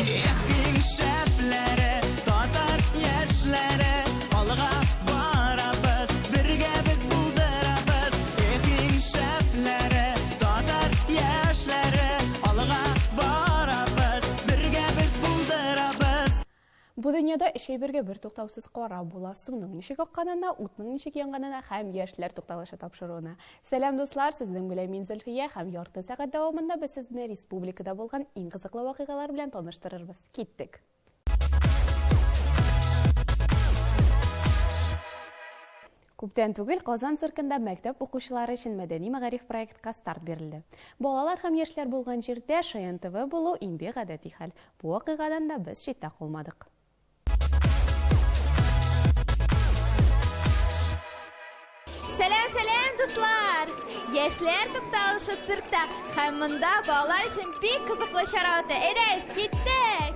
Ehling şəpləri, tatar yaşları, alğa barabız, birgə biz buldurabız. Ehling şəpləri, tatar yaşları, alğa barabız, birgə biz buldurabız. Bu dünyada шейберге bir тоқтаусыз қора бола суның нишек аққанына, утның нишек янғанына һәм яшьләр тукталышы тапшыруына. Сәлам дуслар, сезнең белән мин Зөлфия һәм ярты сәгать дәвамында без сезне республикада булган иң кызыклы вакыйгалар белән таныштырырбыз. Киттек. Күптән түгел Казан циркында мәктәп укучылары өчен мәдәни мәгариф проектка старт бирелде. Балалар һәм яшьләр булган җирдә Шаян ТВ булу инде гадәти хәл. Бу вакыйгадан да без читтә калмадык. Сәлам, дуслар! Яшьләр тукталышы циркта һәм монда балалар өчен бик кызыклы чара үтә. Әйдәгез, киттек!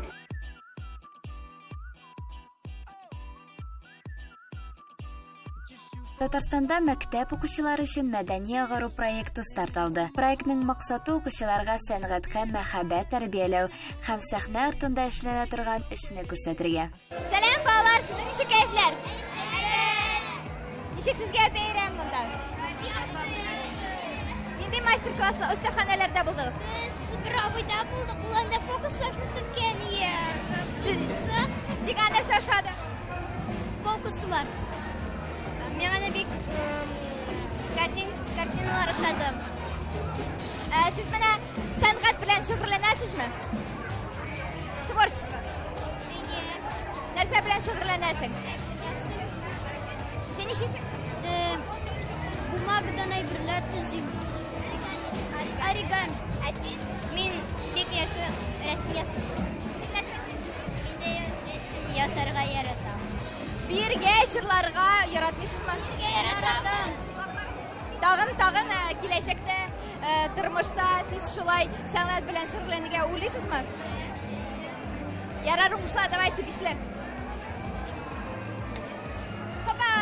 Татарстанда мәктәп укучылары өчен мәдәни агару проекты старт алды. Проектның максаты укучыларга сәнгатькә мәхәббәт тәрбияләү һәм сәхнә артында эшләнә торган эшне күрсәтергә. Сәлам, балалар! Сезнең ничек кәефләр? Ничек сезгә бәйрәм монда? Нинди мастер-класслар, остаханәләрдә булдыгыз? Biz Bravo'da bulduk. Bulanda fokuslar күрсәткән Siz дигән нәрсә ошады? Fokuslar. Миңа да бик картиналар ошады. Сез менә сәнгать белән шөгыльләнәсезме? Творчество. Нәрсә белән шөгыльләнәсең? Син ничек? Бумагадан әйберләр төзим. Оригами. Мин бик яхшы рәсем ясыйм. Инде рәсем ясарга яратам. Биргә җырларга яратмыйсызмы? Яратам. Тагын киләчәктә тормышта сез шулай сәнгать белән шөгыльләнергә уйлыйсызмы? Ярар, уңышлар, давайте бишле. Хопа!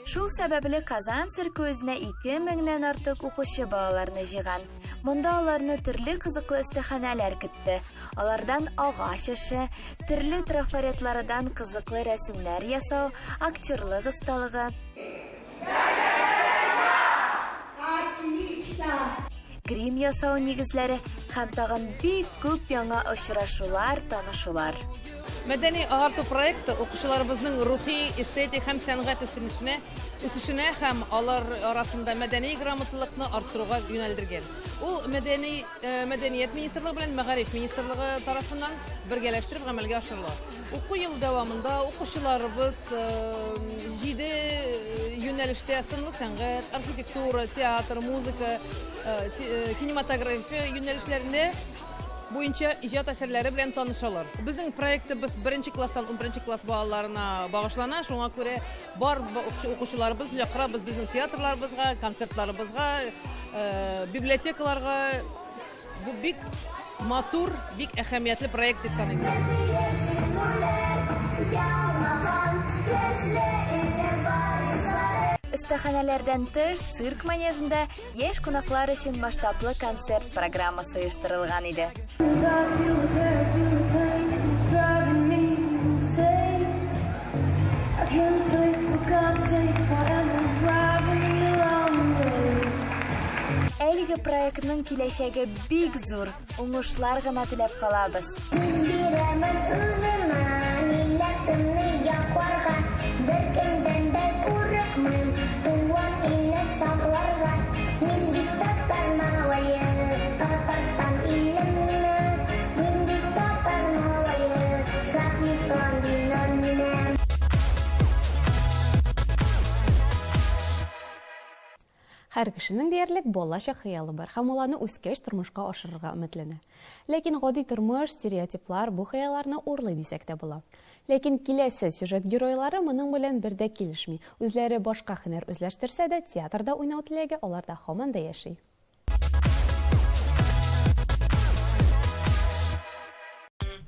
Шул сәбәпле Казан циркы үзенә 2000-нән артык укучы балаларны җыйган. Монда аларны төрле кызыклы остаханәләр көтте. Алардан агач эше, төрле трафаретлардан кызыклы рәсемнәр ясау, актерлык осталыгы, грим ясау нигезләре һәм тагын бик күп яңа очрашулар, танышулар. Мәдәни агарту проекты укучыларыбызның рухи, эстетик һәм сәнгать үсешенә һәм алар арасында мәдәни грамоталыкны арттыруга юнәлдергән. Ул мәдәният министрлыгы белән мәгариф министрлыгы тарафыннан бергәләштереп гамәлгә ашырыла. Уку ел дәвамында укучыларыбыз 7 юнәлештә сынлы сәнгать, архитектура, театр, музыка, кинематография юнәлешләрендә буенча иҗат әсәрләре белән танышалар. Безнең проектыбыз 1 класстан 11 класс балаларына багышлана. Шуңа күрә бар укучыларыбыз чакырабыз безнең театрларыбызга, концертларыбызга, библиотекаларга. Бу бик матур, бик әһәмиятле проект дип саныйм. Остаханәләрдән тыш цирк манежында яшь кунаклар өчен масштаблы концерт программасы оештырылган иде. Әлеге проектның киләчәге бик зур. Уңышлар гына теләп калабыз. Һәр кешенең диярлек балачак хыялы бар һәм ул аны үскәч тормышка ашырырга өметләнә. Ләкин гади тормыш, стереотиплар бу хыялларны урлый дисәк тә була. Ләкин киләсе сюжет геройлары моның белән бер дә килешми. Үзләре башка һөнәр үзләштерсә дә, театрда уйнау теләге аларда һаман да яши.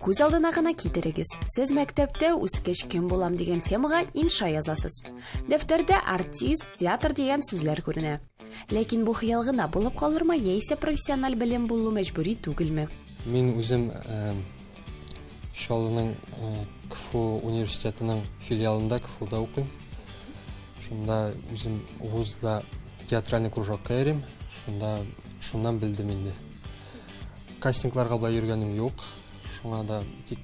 Күз алдына гына китерегез. Сез мәктәптә үскәч кем булам дигән темага инша язасыз. Дәфтәрдә артист, театр дигән сүзләр күренә. Ләкин бу хыял гына булып калырмы, яисә профессиональ белем булу мәҗбүри түгелме? Мин үзем Чаллының КФУ университетының филиалында КФУда укыйм. Шунда үзем вузда театральный кружокка йөрим. Шуннан белдем инде. Кастингларга була йөргәнем юк. Шуңа да тик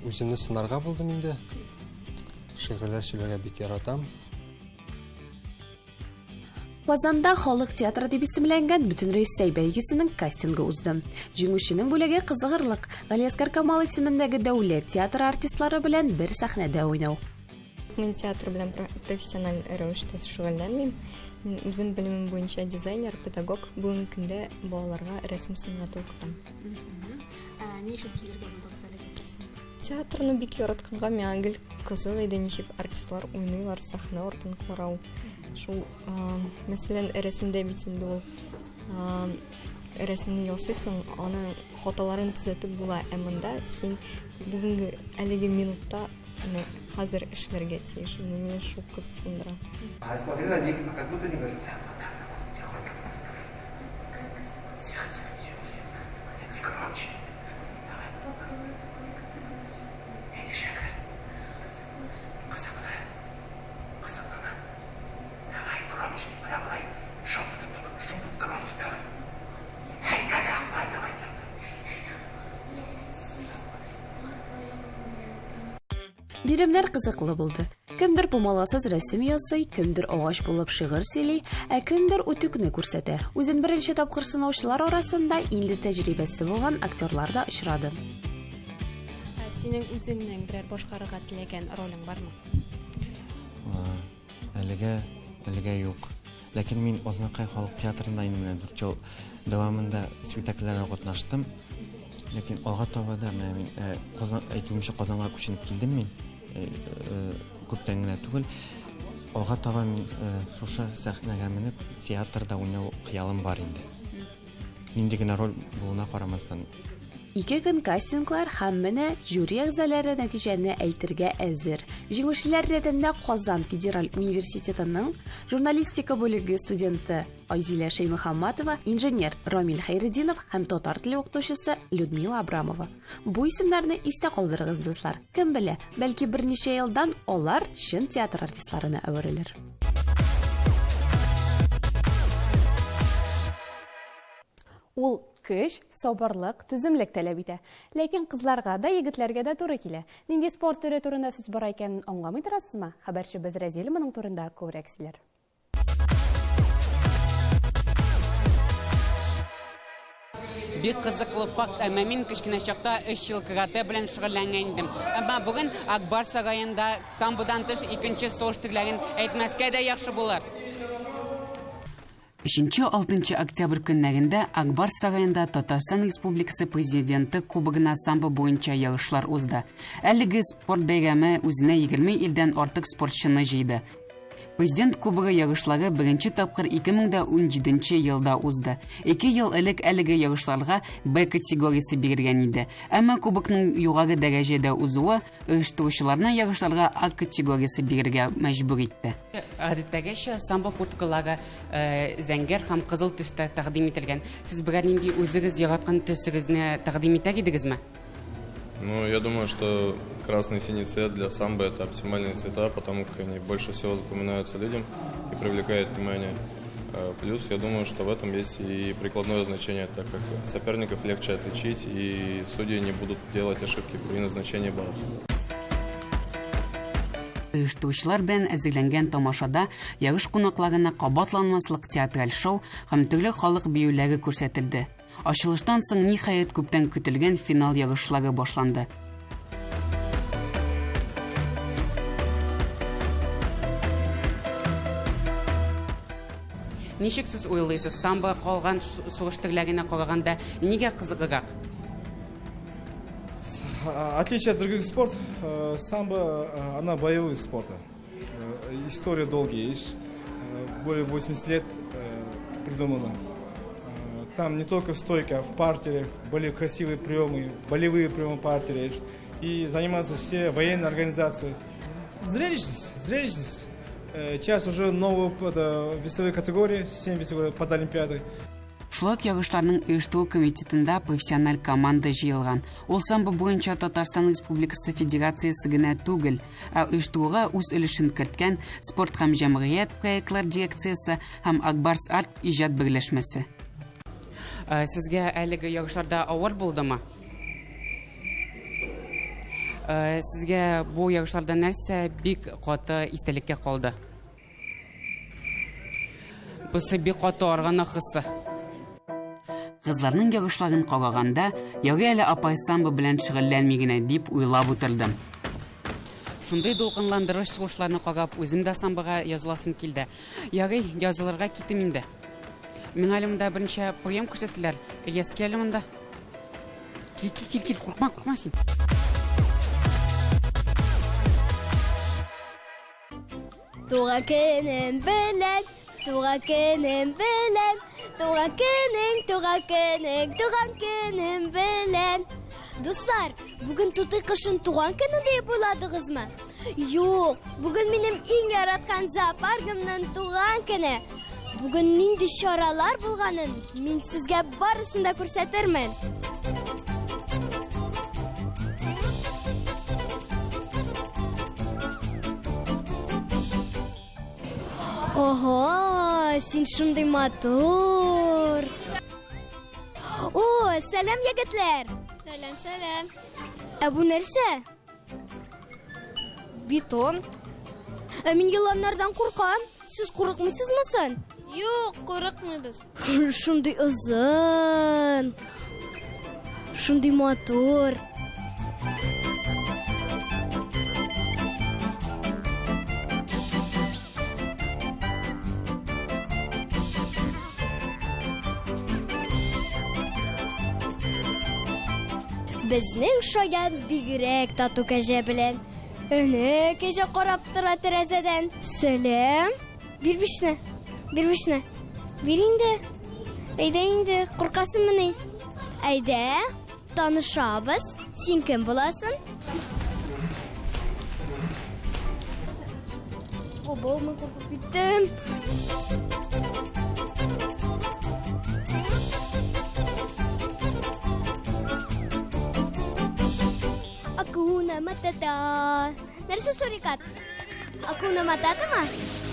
үземне сынарга булдым инде. Шигырьләр сөйләргә бик яратам. Казанда халык театры дип исемләнгән Бүтән Рәсәй бәйгесенең кастингы узды. Җиңүченең бүләге кызыгырлык. Галиәскәр Камал исемендәге дәүләт театры артистлары белән бер сәхнәдә уйнау. Мин театр белән профессиональ рәвештә шөгыльләнмим. Мин үзем белемем буенча дизайнер, педагог. Бүгенге көндә балаларга рәсем сәнгате укытам. Ничек килергә булдыгыз әле? Театрны бик яратканга миңа гел кызык иде, ничек артистлар уйныйлар, сәхнә артын карау. Шул, мәсәлән, рәсемдә бит инде ул рәсемне ясыйсың, аны хаталарын төзәтеп була, ә монда син бүгенге әлеге минутта хәзер эшләргә тиеш. Мине шул кызыксындыра. Смотри на них, как будто не говорит. Не громче. Давай. Видишь, я говорю. Кысакла. Давай громче. Прямо давай. Шепотом громче давай. Эй, давай. Биремнәр кызыклы булды. Кемдер пумаласыз рәсем ясый, кемдер агач булып шигырь сөйли, ә кемдер үтүкне күрсәтә. Үзен беренче тапкыр сынаучылар арасында инде тәҗрибәсе булган актерлар да очрады. Синең үзеңнең берәр башкарырга теләгән ролең бармы? Әлегә юк. Ләкин мин Азнакай халык театрында инде 4 ел дәвамында спектакльләрдә катнаштым. Ләкин алга таба да мин әйтүемчә Казанга күченеп килдем мин. Күптән генә түгел. Алга таба мин шушы сәхнәгә менеп театрда уйнау хыялым бар инде. Нинди генә роль булуына карамастан. 2 көн кастинглар һәм менә жюри әгъзалары нәтиҗәне әйтергә әзер. Җиңүчеләр рәтендә Казан Федераль университетының журналистика бүлеге студенты Айзилә Шәймөхәммәтова, инженер Рамил Хәйретдинов һәм татар теле укытучысы Людмила Абрамова. Бу исемнәрне истә калдырыгыз, дуслар. Кем белә, бәлки берничә елдан алар чын театр артистларына әверелер. Ул көч, сабырлык, түземлек таләп итә. Ләкин кызларга да, егетләргә дә туры килә. Нинди спорт төре турында сүз бар икәнен аңламый торасызмы? Хәбәрчебез Разил моның турында күбрәк сөйләр. Бик кызыклы факт, әмма мин кечкенә чакта 3 ел каратэ белән шөгыльләнгән идем. Әмма бүген Акбар сараенда самбодан тыш икенче сугыш төрләрен әйтмәскә дә яхшы булыр. 3-6 октябрь көннәрендә Акбар сараенда Татарстан Республикасы президенты кубогына самбо буенча ярышлар узды. Әлеге спорт бәйрәме үзенә 20 илдән артык спортчыны җыйды. Президент кубогы ярышлары беренче тапкыр 2017 елда узды. 2 ел элек әлеге ярышларга Б категориясе бирелгән иде. Әмма кубокның югары дәрәҗәдә узуы оештыручыларны ярышларга А категориясе бирергә мәҗбүр итте. Гадәттәгечә самбо курткалары зәңгәр һәм кызыл төстә тәкъдим ителгән. Сез бер нинди үзегез яраткан төсегезне тәкъдим итә идегезме? Ну, я думаю, что красный и синий цвет для самбо – это оптимальные цвета, потому как они больше всего запоминаются людям и привлекают внимание. Плюс, я думаю, что в этом есть и прикладное значение, так как соперников легче отличить, и судьи не будут делать ошибки при назначении баллов. Оештыручылар белән әзерләнгән тамашада ярыш кунакларына кабатланмаслык театраль шоу һәм төрле халык биюләре күрсәтелде. Ачылыштан соң ниһаять күптән көтелгән финал ярышлары башланды. Ничек сез уйлыйсыз, самбо калган сугыш төрләренә караганда нигә кызыграк? Отличие от других спортов, самбо, она боевой спорт. История долгая, более 80 лет придумана. там не только в стойке, а в партере были красивые приемы, болевые приемы партере. И занимаются все военные организации. Зрелищность. Сейчас уже новые весовые категории, 7 весовых под Олимпиадой. Шлак ярышларның оештыру комитетында профессиональ команда җыелган. Ул самбо буенча Татарстан Республикасы Федерациясе генә түгел, ә оештыруга үз өлешен керткән спорт һәм җәмгыять проектлар дирекциясе һәм Акбарс арт иҗат берләшмәсе. Сезгә әлеге ярышларда авыр булдымы? Сезгә бу ярышларда нәрсә бик каты истәлеккә калды? Бусы бик каты арганы хиссы. Кызларның ярышларын караганда, ярый әле апай самбо белән шөгыльләнми генә дип уйлап утырдым. Шундый дулкынландырыч чыгышларны карап, үзем дә самбога языласым килде. Ярый, язылырга киттем инде. Миңа әле монда беренче прием күрсәттеләр. Ильяс, кил монда. Кил, куркма син. Туган көнем белән, туган көнем белән, туган көнем белән. Дуслар, бүген Туты кышын туган көне дип уйладыгызмы? Юк, бүген минем иң яраткан зоопаркымның туган көне. Бүген нинди чаралар булганын мин сезгә барысын да күрсәтермен. Ого, син шундый матур. О, сәлам ягетләр. Сәлам. Ә бу нәрсә? Бетон. Ә мин еланнардан куркам. Сез курыкмыйсызмы соң? Юк, курыкмыйбыз. Шундый озын. Шундый матур. Безнең шаян бигрәк тату кәҗә белән. Әнә кәҗә карап тора тәрәзәдән. Сәлам. Бир бишне. Бир инде. Әйдә инде, куркасыңмы ни? Әйдә, танышабыз. Син кем буласың? Обо, мен куркып киттем. Hakuna Matata. Нәрсә сурикат? Hakuna Matata ма?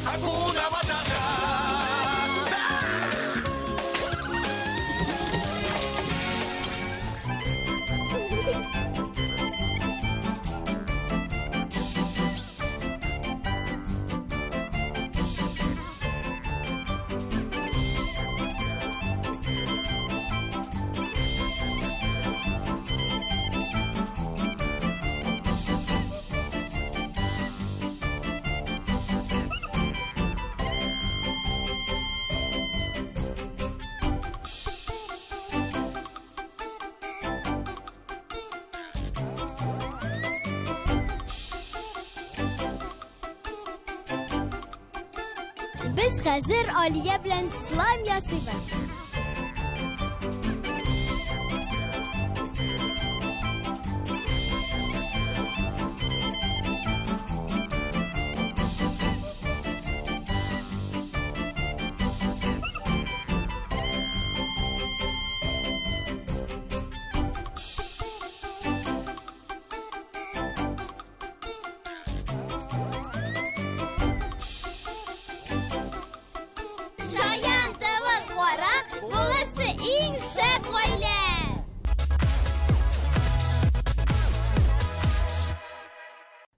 Hakuna Matata. Biz хәзер Алия белән слайм ясыйбыз.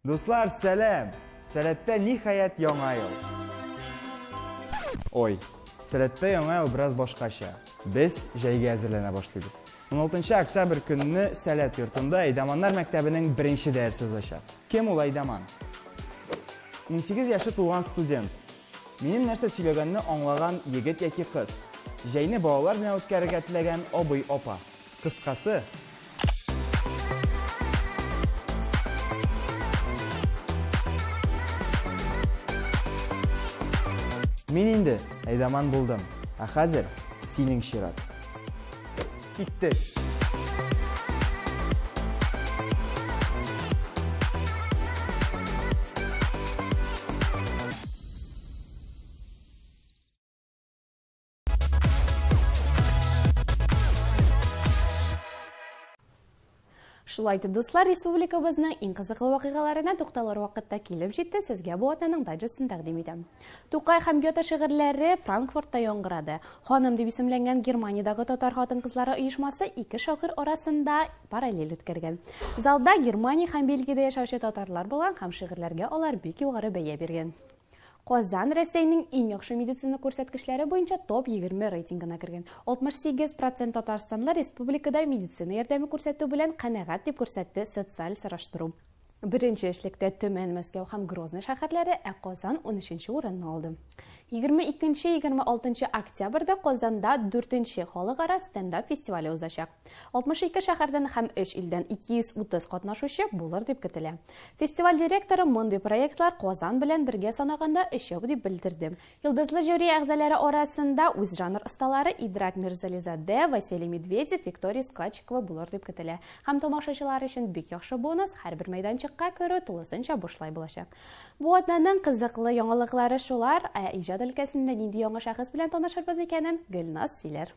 Дуслар, сәлам! Сәләттә ниһаять яңа ел. Ой, сәләттә яңа ел бераз башкача. Без җәйгә әзерләнә башлыйбыз. 16 октябрь көнне Сәләт йортында Айдаманнар мәктәбенең беренче дәресе узачак. Кем ул Айдаман? 18 яшы тулган студент. Минем нәрсә сөйләгәнне аңлаган егет яки кыз. Җәйне балалар белән үткәрергә теләгән абый апа. Кыскасы, мин инде Айдаман булдым. Ә хәзер синең чират. китте. Шулай итеп, дуслар, республикабызның иң кызыклы вакыйгаларына тукталыр вакытта килеп җитте. Сезгә бу атнаның дайджестын тәкъдим итәм. Тукай һәм Гёте шигырьләре Франкфуртта яңгырады. Ханым дип исемләнгән Германиядәге татар хатын-кызлары оешмасы ике шагыйрь арасында параллель үткәргән. Залда Германия һәм Бельгиядә яшәүче татарлар булган һәм шигырьләргә алар бик югары бәя биргән. Казан Рәсәйнең иң яхшы медицина күрсәткечләре буенча топ 20 рейтингына кергән. 68% татарстанлы республикада медицина ярдәме күрсәтү белән канәгать дип күрсәтте социаль сораштыру. Беренче эшлектә Төмән, Мәскәү һәм Грозный шәһәрләре, ә Казан 13нче урынны алды. 22-26 октябрьдә Казанда 4нче халыкара стендап фестивале узачак. 62 шәһәрдән һәм 3 илдән 230 катнашучы булыр дип көтелә. Фестиваль директоры мондый проектлар Казан белән бергә санаганда өчәү дип белдерде. Йолдызлы жюри әгъзалары арасында үз жанр осталары Идрак Мирзализаде, Василий Медведев, Виктория Скачкова булыр дип көтелә. Һәм тамашачылар өчен бик яхшы бонус һәрбер мәйданчыкка керү тулысынча бушлай булачак. Бу атнаның кызыклы яңалыклары шулар, иҗат өлкәсендә нинди яңа шәхес белән танышырбыз икәнен Гөлназ сөйләр.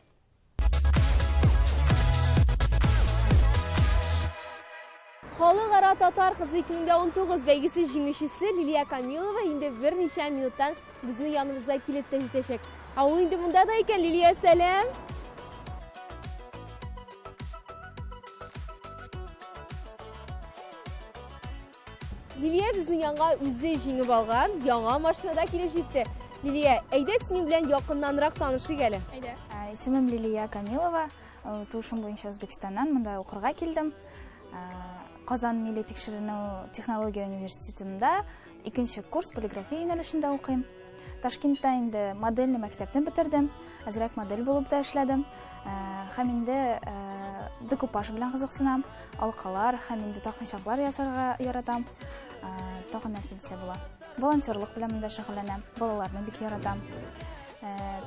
Халыкара татар кызы 2019 бәйгесе җиңүчесе Лилия Камилова инде берничә минуттан безнең яныбызга килеп тә җитәчәк. Ул инде монда да икән. Лилия, сәлам. Лилия безнең янга үзе җиңеп алган яңа машинада килеп җитте. Лилия, әйдә синең белән якыннанрак танышыйк әле. Әйдә. Исемем Лилия Камилова. Тушым буенча Үзбекстаннан монда укырга килдем. Казан Милли тикшеренү технология университетында 2нче курс полиграфия юнәлешендә укыйм. Ташкентта инде модельный мәктәпне бетердем. Әзрәк модель булып та эшләдем. Һәм инде декупаж белән кызыксынам. Алкалар һәм инде такынчаклар ясарга яратам. Тагын нәрсә дисә була. Волонтерлык белән дә шөгыльләнәм. Балаларны бик яратам.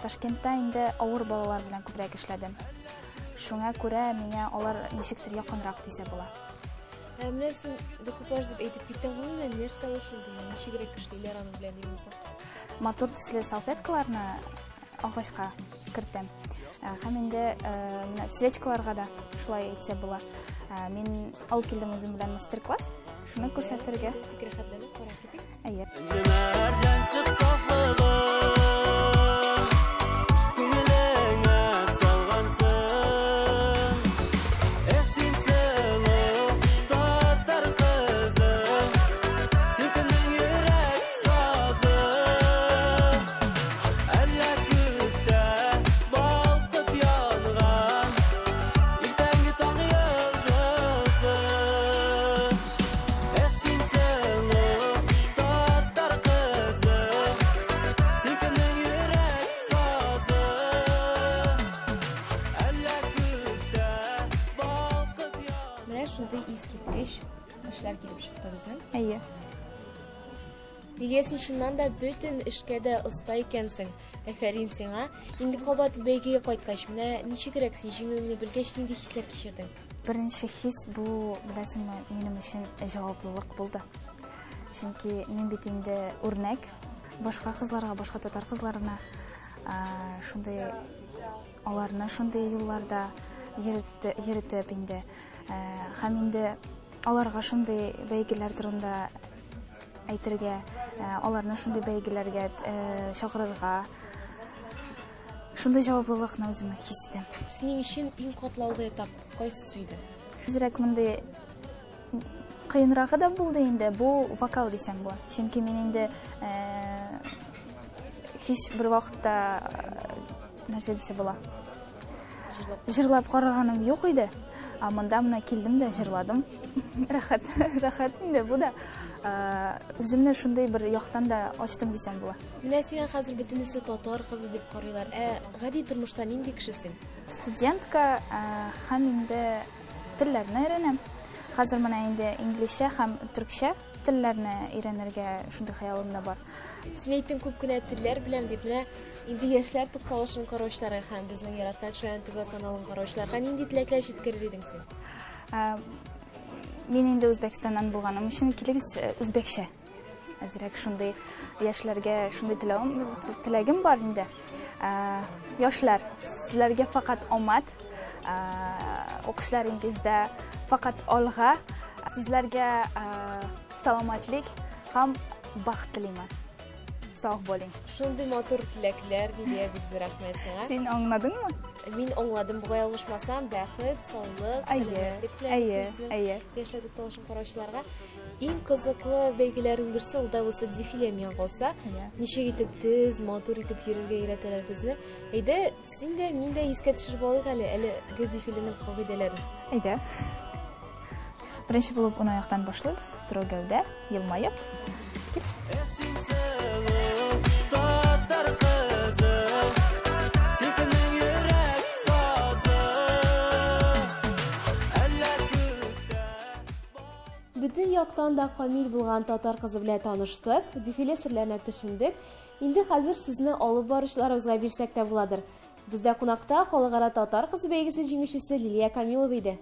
Ташкентта инде авыр балалар белән күбрәк эшләдем. Шуңа күрә миңа алар ничектер якынрак дисә була. Менә син декупаж дип әйтеп киттең, менә нәрсә ул шул? Ничегрәк эшлиләр аны белән димисең? Матур төсле салфеткаларны агачка кертәм. Һәм инде свечкаларга да шулай әйтсә була. Мин алып килдем үзем белән мастер-класс. Шуны күрсәтергә. Фикерхәтләнеп карап китик. Әйе. Әйе. Лилия, син шуннан да бөтен эшкә дә оста икәнсең. Афәрин сиңа. Инде кабат бәйгегә кайткач, менә ничегрәк син җиңүеңне белгәч нинди хисләр кичердең? Беренче хис бу, беләсеңме, минем өчен җаваплылык булды. Чөнки мин бит инде үрнәк башка кызларга, башка татар кызларына шундый аларны шундый юлларда йөртеп инде. Һәм инде аларга шундый бәйгеләр турында әйтергә, аларны шундый бәйгеләргә чакырырга, шундый җаваплылыкны үземә хис итәм. Синең өчен иң катлаулы этап кайсы иде? Бизрәк мондый кыенрагы да булды инде. Бу вокал дисәм була. Чөнки мин инде һич бер вакытта нәрсә дисә була. Җырлап караганым юк иде. Монда менә килдем дә җырладым. Рәхәт инде бу да. Үземне шундый бер яктан да ачтым дисәм була. Менә сиңа хәзер бөтенесе татар кызы дип карыйлар. Гади тормышта нинди кешесең? Студентка һәм инде телләрне өйрәнәм. Хәзер менә инде инглизчә һәм төркчә телләрне өйрәнергә шундый хыялым да бар. Син әйттең күп кенә телләр беләм дип, менә инде яшьләр тукталышын караучыларга һәм безнең яраткан Шаян ТВ каналын караучыларга нинди теләкләр җиткерер идең син? Мин инде Үзбәкстаннан булганым өчен килегез үзбәкчә. Әзрәк шундый яшьләргә шундый теләгем бар инде. Яшьләр, сезләргә фақат омад, укышларыгызда фақат алга, сезләргә саламатлык һәм бахт теләймен. Сау булыгыз. Шундый матур теләкләр, Лилия, бик зур рәхмәт сиңа. Син аңладыңмы? Мин аңладым, бугай алышмасам, бәхет, саулык, сәламәтлек теләйм. Яшәдек талашын караучыларга. Иң кызыклы бәйгеләрнең берсе ул да булса дефиле миңа калса. Ничек итеп тез, матур итеп йөрергә өйрәтәләр безне. Әйдә, син дә, мин дә искә төшереп алыйк әле дефиленең кагыйдәләрен. Әйдә. Беренче булып уны яктан башлыйбыз. Туры гәүдә, елмаеп. Бүтән яктан да камил булган татар кызы белән таныштык, дефиле серләренә төшендек. Инде хәзер сезне алып барышларыбызга бирсәк тә буладыр. Бездә кунакта халыкара татар кызы бәйгесе җиңүчесе Лилия Камилова иде.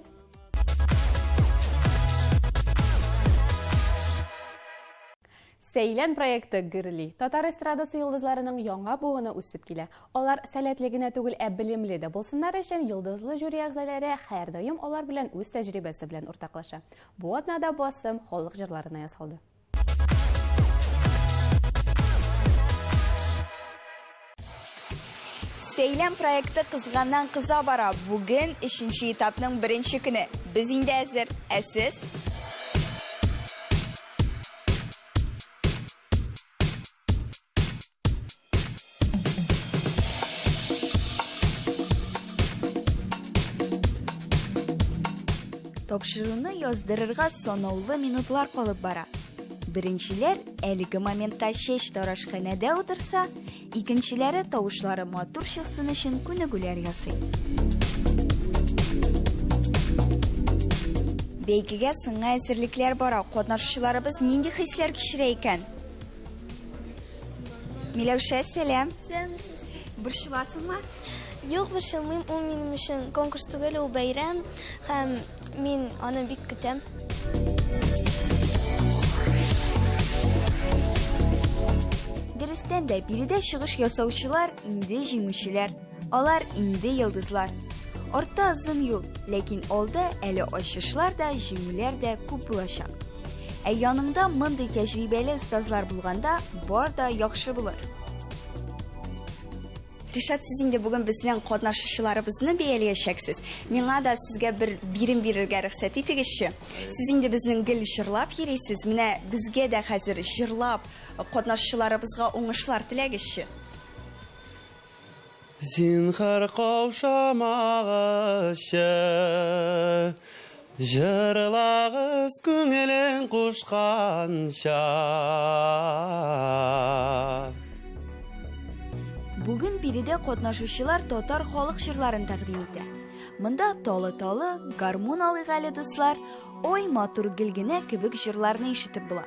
Сәйлән проекты гөрли. Татар эстрадасы йолдызларының яңа буыны үсеп килә. Алар сәләтлегенә түгел, белемле дә булсыннар өчен йолдызлы жюри әгъзалары һәрдаим алар белән үз тәҗрибәсе белән уртаклаша. Бу атнада басым халык җырларына ясалды. Сәйлән проекты кызганнан-кыза бара. Бүген 3нче этапның 1нче көне. Без инде әзер. Ә сез? Тапшыруны яздырырга санаулы минутлар калып бара. Беренчеләр әлеге моментта чәч тарашханәдә утырса, икенчеләре тавышлары матур чыксын өчен күнегүләр ясый. Бәйгегә сыңа әзерлекләр бара. Катнашучыларыбыз нинди хисләр кичерә икән? Миләүшә, сәлам. Сәлам. Борчыласыңмы? Юк, борчылмыйм. Ул минем өчен конкурс түгел, ул бәйрәм һәм мин аны бик көтәм. Дөрестән дә биредә чыгыш ясаучылар инде җиңүчеләр. Алар инде йолдызлар. Артта озын юл, ләкин алда әле ачышлар да, җиңүләр дә күп булачак. Ә яныңда мондый тәҗрибәле остазлар булганда, бар да яхшы булыр. Ришат, сез инде бүген безнең катнашучыларыбызны бәяләячәксез. Миңа да сезгә бер бирем бирергә рөхсәт итегезче. Сез инде безнең гел җырлап йөрисез. Менә безгә дә хәзер җырлап катнашучыларыбызга уңышлар теләгезче. Зинһар каушамагызчы, җырлагыз күңелен кушканча. Бүген биредә катнашучылар татар халык җырларын тәкъдим итә. Монда талы-талы, гармун алыйк әле дуслар, ой матур гөлгенә кебек җырларны ишетеп була.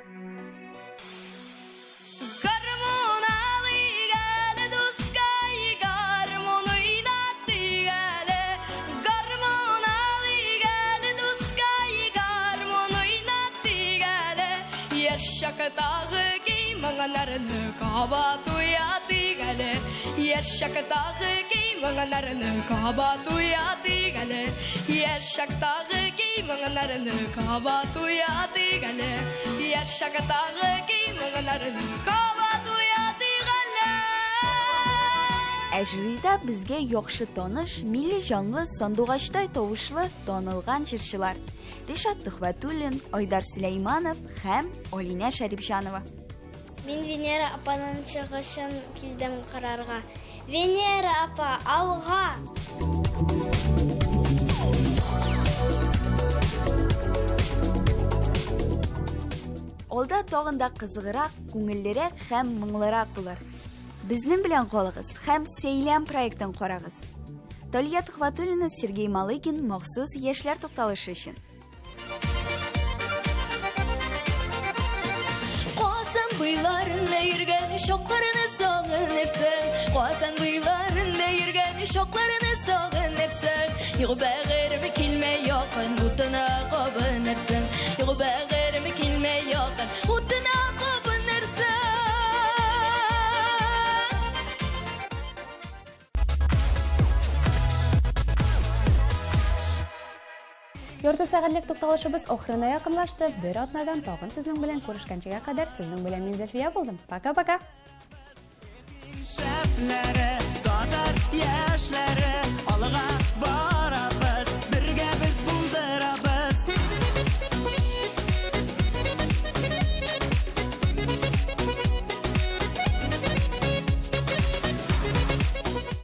Гармун алыйк әле дускай, гармун уйнатыйк әле. Гармун алыйк әле дускай, гармун уйнатыйк әле. Яшьчактагы кимәңнәрне кабат уятыйк әле. Яшьчактагы кимәңнәрне кабат уятыйк әле. Яшьчактагы кимәңнәрне кабат уятыйк әле. Яшьчактагы кимәңнәрне кабат уятыйк әле. Ә жюрида безгә яхшы таныш, милли җанлы, сандугачтай тавышлы танылган җырчылар Ришат Төхвәтуллин, Айдар Сөләйманов һәм Алинә Шәрипҗанова. Мин Венера апаның чыгышын килдем карарга. Венера апа, алга! Алда тагын да кызыграк, күңеллерәк һәм моңлырак булыр. Безнең белән калыгыз һәм Сәйлән проектын карагыз. Талия Төхвәтуллина, Сергей Малыгин, махсус яшьләр тукталышы өчен. buylarında yürgen şoklarını sağınırsın. Koasan buylarında yürgen şoklarını sağınırsın. Yuğu bağırımı kilme yokun, utuna qabınırsın. Yuğu bağırımı kilme yokun, utuna qabınırsın. Yorta sağlık to'xtalishimiz oxirina yaqinlashdi. Bir atnadan tog'in sizning bilan ko'rishganchaga qadar sizning bilan men Zulfiya bo'ldim. Paka-paka. Şeflere